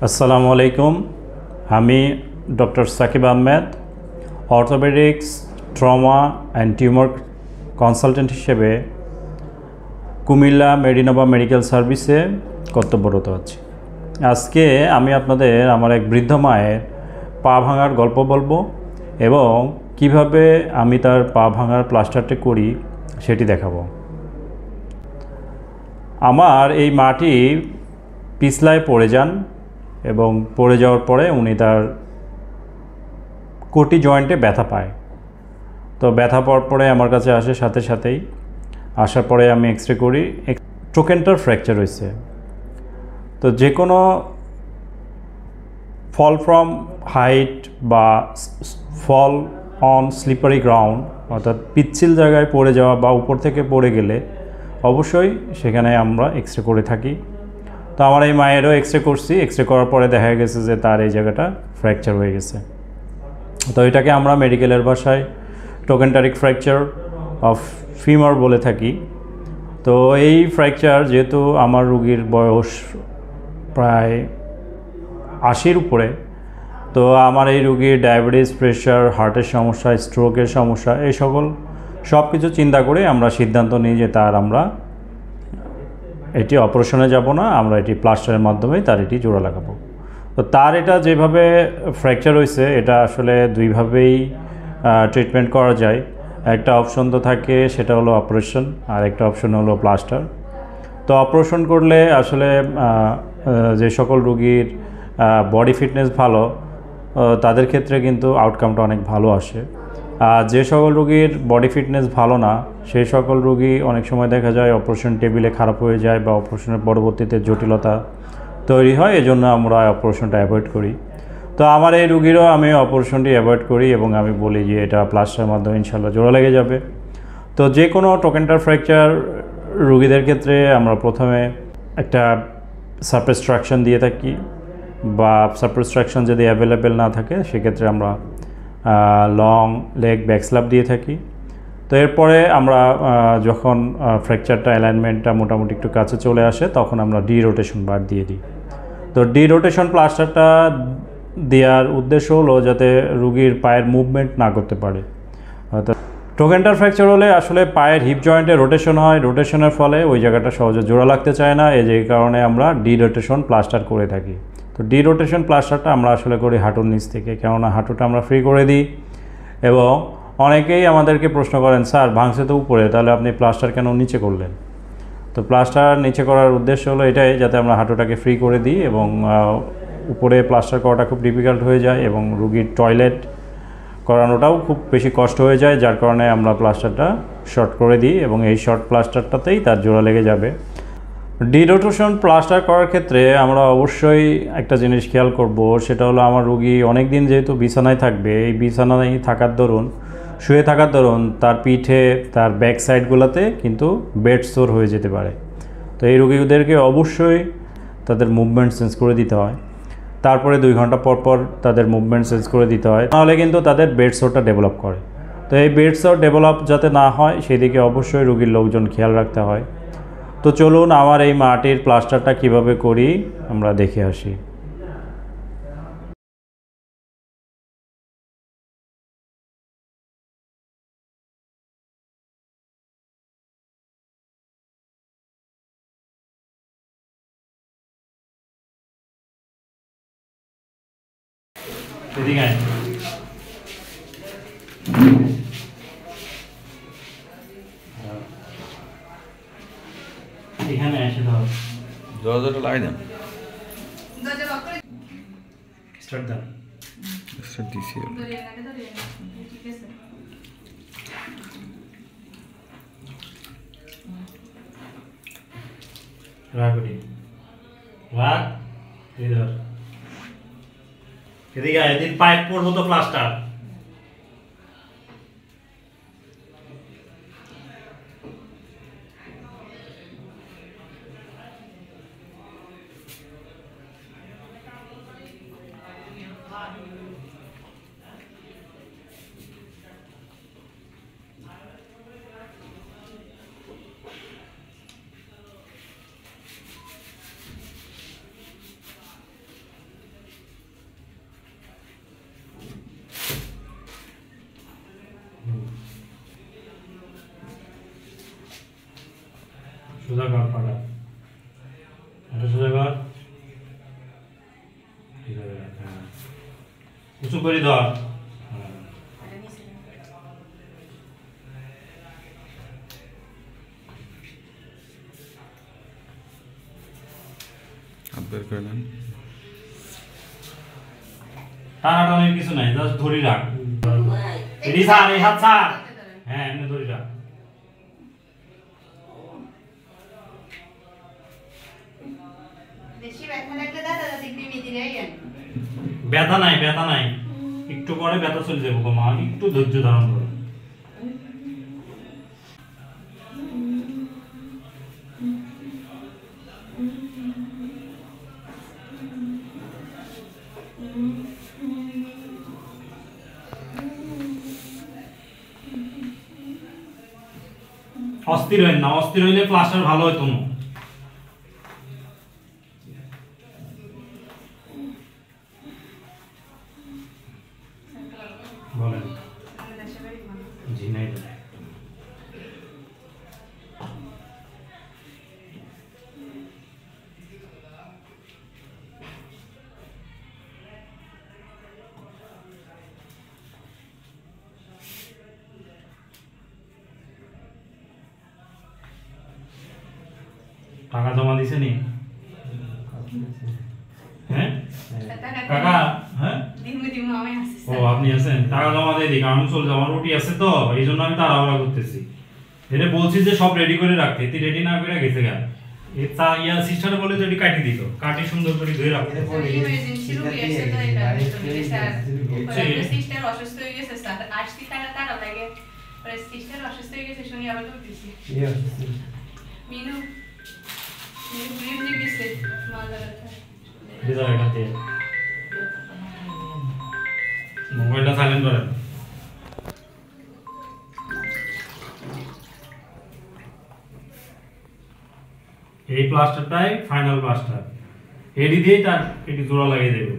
আসসালামু আলাইকুম। আমি doctor Sakib Ahmed, orthopaedics, trauma and tumour consultant হিসেবে কুমিল্লা মেডিনোভা মেডিকেল সার্ভিসে কর্তব্যরত আছি। আজকে আমি আপনাদের আমার এক বৃদ্ধ মায়ের পা ভাঙার গল্প বলবো এবং কিভাবে আমি তার পা ভাঙার প্লাস্টারটা করি সেটি দেখাবো। আমার এই মাটি পিছলায় পড়ে যান এবং পড়ে যাওয়ার পরে উনি তার কোটি জয়েন্টে ব্যথা পায়। তো ব্যথা পাওয়ার পরে আমার কাছে আসে, সাথে সাথেই আসার পরে আমি এক্সরে করি, ট্রোকেন্টার ফ্র্যাকচার হয়েছে। তো যে কোনো ফল ফ্রম হাইট বা ফল অন স্লিপারি গ্রাউন্ড, অর্থাৎ পিচ্ছিল জায়গায় পড়ে যাওয়া বা উপর থেকে পড়ে গেলে অবশ্যই সেখানে আমরা এক্সরে করে থাকি। তো আমার এই মায়েরও এক্সরে করছি। এক্সরে করার পরে দেখা গেছে যে তার এই জায়গাটা ফ্র্যাকচার হয়ে গেছে। তো এটাকে আমরা মেডিকেলের ভাষায় টোকেন্টারিক ফ্র্যাকচার অফ ফিমার বলে থাকি। তো এই ফ্র্যাকচার, যেহেতু আমার রুগীর বয়স প্রায় 80-র উপরে, তো আমার এই রুগীর ডায়াবেটিস, প্রেশার, হার্টের সমস্যা, স্ট্রোকের সমস্যা, এই সব কিছু চিন্তা করে আমরা সিদ্ধান্ত নিই যে আমরা এটি অপারেশনে যাব না, আমরা এটি প্লাস্টারের মাধ্যমেই তার এটি জোড়া লাগাবো। তো তার এটা যেভাবে ফ্র্যাকচার হয়েছে, এটা আসলে দুইভাবেই ট্রিটমেন্ট করা যায়। একটা অপশন তো থাকে, সেটা হলো অপারেশন, আর একটা অপশন হলো প্লাস্টার। তো অপারেশন করলে আসলে যে সকল রুগীর বডি ফিটনেস ভালো, তাদের ক্ষেত্রে কিন্তু আউটকামটা অনেক ভালো আসে। আর যে সকল রুগীর বডি ফিটনেস ভালো না, সেই সকল রুগী অনেক সময় দেখা যায় অপারেশন টেবিলে খারাপ হয়ে যায় বা অপারেশনের পরবর্তীতে জটিলতা তৈরি হয়, এজন্য আমরা অপারেশনটা অ্যাভয়েড করি। তো আমার এই রুগীরও আমি অপারেশনটি অ্যাভয়েড করি এবং আমি বলি যে এটা প্লাস্টারের মাধ্যমে ইনশাল্লাহ জোড়া লেগে যাবে। তো যে কোনো টোকেন্টার ফ্র্যাকচার রুগীদের ক্ষেত্রে আমরা প্রথমে একটা সাবস্ট্রাকশন দিয়ে থাকি, বা সাবস্ট্রাকশন যদি অ্যাভেলেবেল না থাকে সেক্ষেত্রে আমরা লং লেগ ব্যাকস্ল্যাপ দিয়ে থাকি। তো এরপরে আমরা যখন ফ্র্যাকচারটা অ্যালাইনমেন্টটা মোটামুটি একটু কাছে চলে আসে, তখন আমরা ডি রোটেশন বার দিয়ে দিই। তো ডি রোটেশন প্লাস্টারটা দেওয়ার উদ্দেশ্য হলো যাতে রুগীর পায়ের মুভমেন্ট না করতে পারে। অর্থাৎ টোকেন্টার ফ্র্যাকচার হলে আসলে পায়ের হিপ জয়েন্টে রোটেশন হয়, রোটেশনের ফলে ওই জায়গাটা সহজে জোড়া লাগতে চায় না, এই যে কারণে আমরা ডি রোটেশন প্লাস্টার করে থাকি। তো ডি রোটেশন প্লাস্টারটা আমরা আসলে করি হাঁটুর নিচ থেকে, কেননা হাঁটুটা আমরা ফ্রি করে দিই। এবং অনেকেই আমাদেরকে প্রশ্ন করেন, স্যার ভাঙছে তো উপরে, তাহলে আপনি প্লাস্টার কেন নিচে করলেন? তো প্লাস্টার নিচে করার উদ্দেশ্য হলো এটাই, যাতে আমরা হাঁটুটাকে ফ্রি করে দিই এবং উপরে প্লাস্টার করাটা খুব ডিফিকাল্ট হয়ে যায় এবং রুগীর টয়লেট করানোটাও খুব বেশি কষ্ট হয়ে যায়, যার কারণে আমরা প্লাস্টারটা শর্ট করে দিই এবং এই শর্ট প্লাস্টারটাতেই তার জোড়া লেগে যাবে। ডি রোটেশন প্লাস্টার করার ক্ষেত্রে আমরা অবশ্যই একটা জিনিস খেয়াল করব, সেটা হলো আমার রুগী অনেক দিন যেহেতু বিছানায় থাকবে, এই বিছানায় থাকার দরুন, শুয়ে থাকার দরুন তার পিঠে, তার ব্যাক সাইডগুলোতে কিন্তু বেড সোর হয়ে যেতে পারে। তো এই রুগীদেরকে অবশ্যই তাদের মুভমেন্ট চেঞ্জ করে দিতে হয়। তারপরে 2 ঘন্টা পর পর তাদের মুভমেন্ট চেঞ্জ করে দিতে হয়, নাহলে কিন্তু তাদের বেড সোরটা ডেভেলপ করে। তো এই বেড সোর ডেভেলপ যাতে না হয়, সেদিকে অবশ্যই রুগীর লোকজন খেয়াল রাখতে হয়। তো চলুন আমার এই মাটির প্লাস্টারটা কিভাবে করি আমরা দেখে আসি। এখানে এসে দাও, দরজাটা লাই দেন, স্টার্ট দেন। দিছি রাগড়ি রাগ ইধর এদিকে আয়, এদিন পাইপ পড়বো তো প্লাস্টার। সোজা কর পাটা, এটা সোজা কর, ঠিক আছে। হ্যাঁ, উঁচু করে ধর। হাত বের করে নেন। টানাটানির কিছু নাই, জাস্ট ধরি রাখ। এটি ছাড়, এই হাত ছাড়। হ্যাঁ, এমনি ধরি রাখ। ব্যথা নাই, ব্যথা নাই, একটু পরে ব্যথা চলে যাবো গো মা, একটু ধৈর্য ধারণ করো। অস্থির হইন না, অস্থির হইলে প্লাস্টার ভালো হইতো না। বলেন জি নাই টাকা জমা দিছে নি? হ্যাঁ কাকা, হ্যাঁ ও আপনি আছেন, টাকা জমা দিয়ে দিই, কারণ চলে যাবো, আমার রুটি আছে তো, এই জন্য আমি তাড়াহুড়া করতেছি। এটা বলছি যে সব রেডি করে রাখতে, তুই রেডি না করে গেছে গা। ইয়া সিস্টারে বলে তো এটি কাটি দিত, কাটি সুন্দর করে ধুয়ে রাখতে। মোবাইলটা সাইলেন্ট করেন। এই প্লাস্টারটাই ফাইনাল প্লাস্টার, এডি দিয়েই তার এটি জোড়া লাগিয়ে দেবে।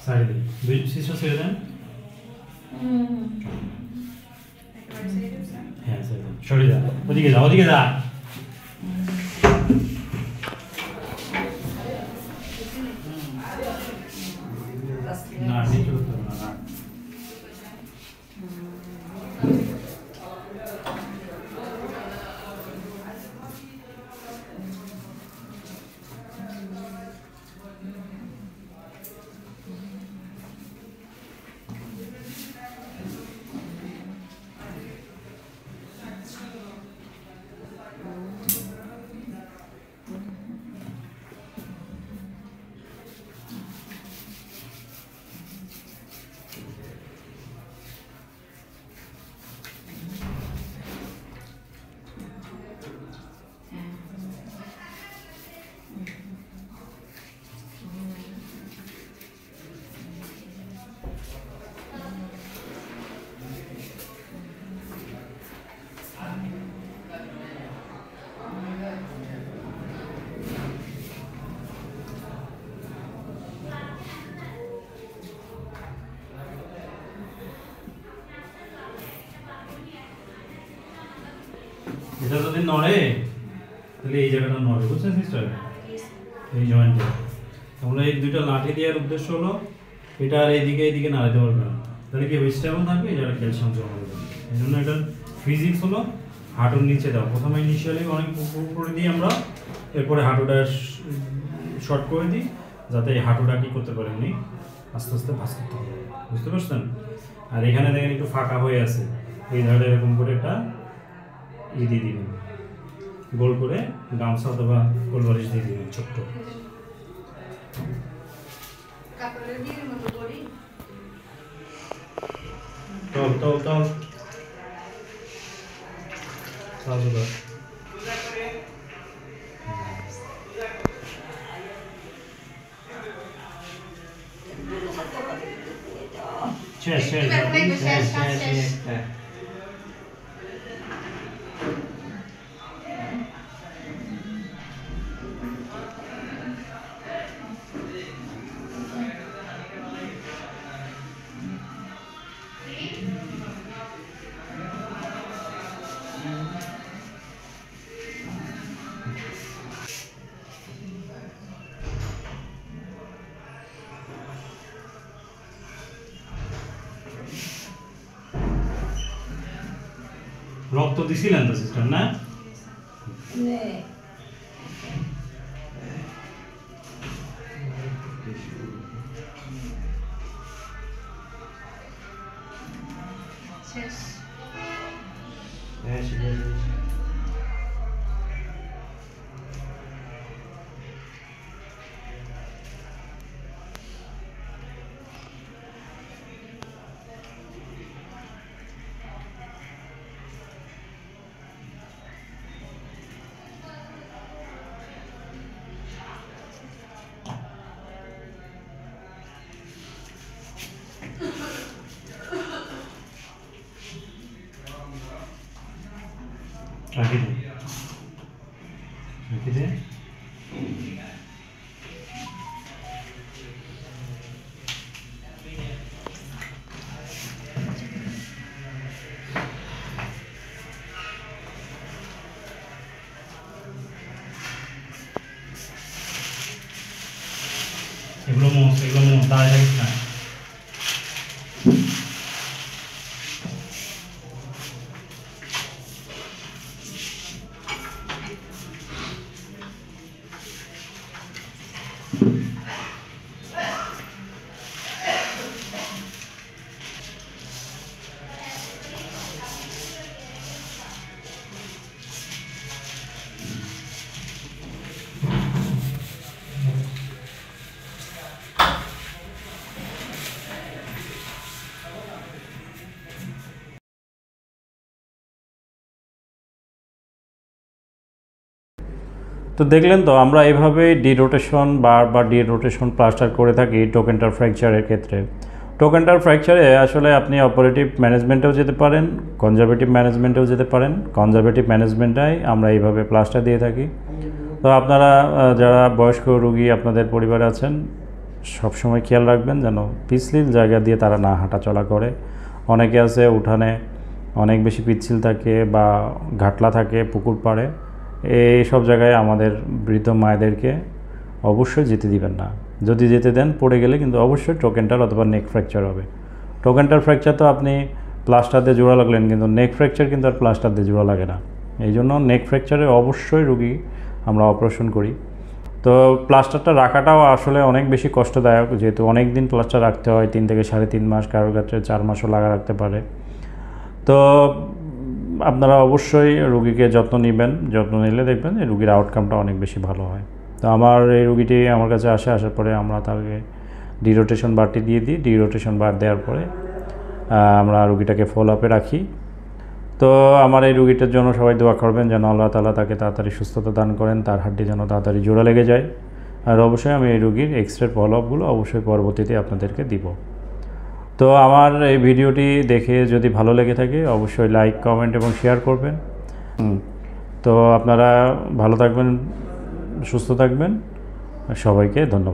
সাইড দুই সিস্টার ছেড়ে দেন। হ্যাঁ সরে যা, ওদিকে যা, ওদিকে যা। না ঠিক করতে হবে না। এটা যদি নড়ে তাহলে এই জায়গাটা নড়ে, বুঝছেন সিস্টার? এই জয়েন্টে আমরা এই দুইটা লাঠি দেওয়ার উদ্দেশ্য হলো এটা আর এইদিকে নাড়াতে পারবে না, তাহলে কি স্টেবল থাকবে, এই জায়গায় ক্যালসিয়াম জমা হবে। এই জন্য এটার ফিজিক্স হলো হাঁটুর নিচে দাও। প্রথমে ইনিশিয়ালি অনেক উপরে দিই আমরা, এরপরে হাঁটুটা শর্ট করে দিই যাতে এই হাঁটুটা কী করতে পারে উনি আস্তে আস্তে ভাঁজ করতে হবে, বুঝতে পারছেন? আর এখানে দেখেন একটু ফাঁকা হয়ে আছে, এই ধারে এরকম করে একটা দিয়ে দিবেন, গোল করে গামছা অথবা গোলবালিশ দিয়ে দিবেন ছোট্ট। রক্ত দিছিলেন তো সিস্টার, না? রাখি দে, রাখি দে। এগুলো মোস দাঁড়িয়ে থাকিস না। তো দেখলেন তো আমরা এইভাবে ডিরোটেশন বা ডিরোটেশন প্লাস্টার করে থাকি টোকেন্টার ফ্র্যাকচারের ক্ষেত্রে। টোকেন্টার ফ্র্যাকচারে আসলে আপনি অপারেটিভ ম্যানেজমেন্টেও যেতে পারেন, কনজারভেটিভ ম্যানেজমেন্টেও যেতে পারেন। কনজারভেটিভ ম্যানেজমেন্টাই আমরা এইভাবে প্লাস্টার দিয়ে থাকি। তো আপনারা যারা বয়স্ক রোগী আপনাদের পরিবারে আছেন সবসময় খেয়াল রাখবেন যেন পিছলিল জায়গা দিয়ে তারা না হাঁটাচলা করে। অনেকে আছে উঠানে অনেক বেশি পিচ্ছিল থাকে বা ঘাটলা থাকে পুকুর পাড়ে, এই সব জায়গায় আমাদের বৃদ্ধ মায়েদেরকে অবশ্যই যেতে দিবেন না। যদি যেতে দেন পড়ে গেলে কিন্তু অবশ্যই টোকেন্টার অথবা নেক ফ্র্যাকচার হবে। টোকেন্টার ফ্র্যাকচার তো আপনি প্লাস্টার দিয়ে জোড়া লাগলেন, কিন্তু নেক ফ্র্যাকচার কিন্তু আর প্লাস্টার দিয়ে জোড়া লাগে না। এই জন্য নেক ফ্র্যাকচারে অবশ্যই রুগী আমরা অপারেশন করি। তো প্লাস্টারটা রাখাটাও আসলে অনেক বেশি কষ্টদায়ক, যেহেতু অনেক দিন প্লাস্টার রাখতে হয়, 3 থেকে 3.5 মাস, কারোর ক্ষেত্রে 4 মাসও লাগা রাখতে পারে। তো আপনারা অবশ্যই রুগীকে যত্ন নেবেন, যত্ন নিলে দেখবেন যে রুগীর আউটকামটা অনেক বেশি ভালো হয়। তো আমার এই রুগীটি আমার কাছে আসার পরে আমরা তাকে ডিরোটেশন বারটি দিয়ে দিই। ডিরোটেশন বার দেওয়ার পরে আমরা রুগীটাকে ফলো আপে রাখি। তো আমার এই রুগীটার জন্য সবাই দোয়া করবেন যেন আল্লাহ তাআলা তাকে তাড়াতাড়ি সুস্থতা দান করেন, তার হাড্ডি যেন তাড়াতাড়ি জোড়া লেগে যায়। আর অবশ্যই আমি এই রুগীর এক্সরে ফলো আপগুলো অবশ্যই পরবর্তীতে আপনাদেরকে দিব। তো আমার এই ভিডিওটি দেখে যদি ভালো লেগে থাকে অবশ্যই লাইক, কমেন্ট এবং শেয়ার করবেন। তো আপনারা ভালো থাকবেন, সুস্থ থাকবেন, সবাইকে ধন্যবাদ।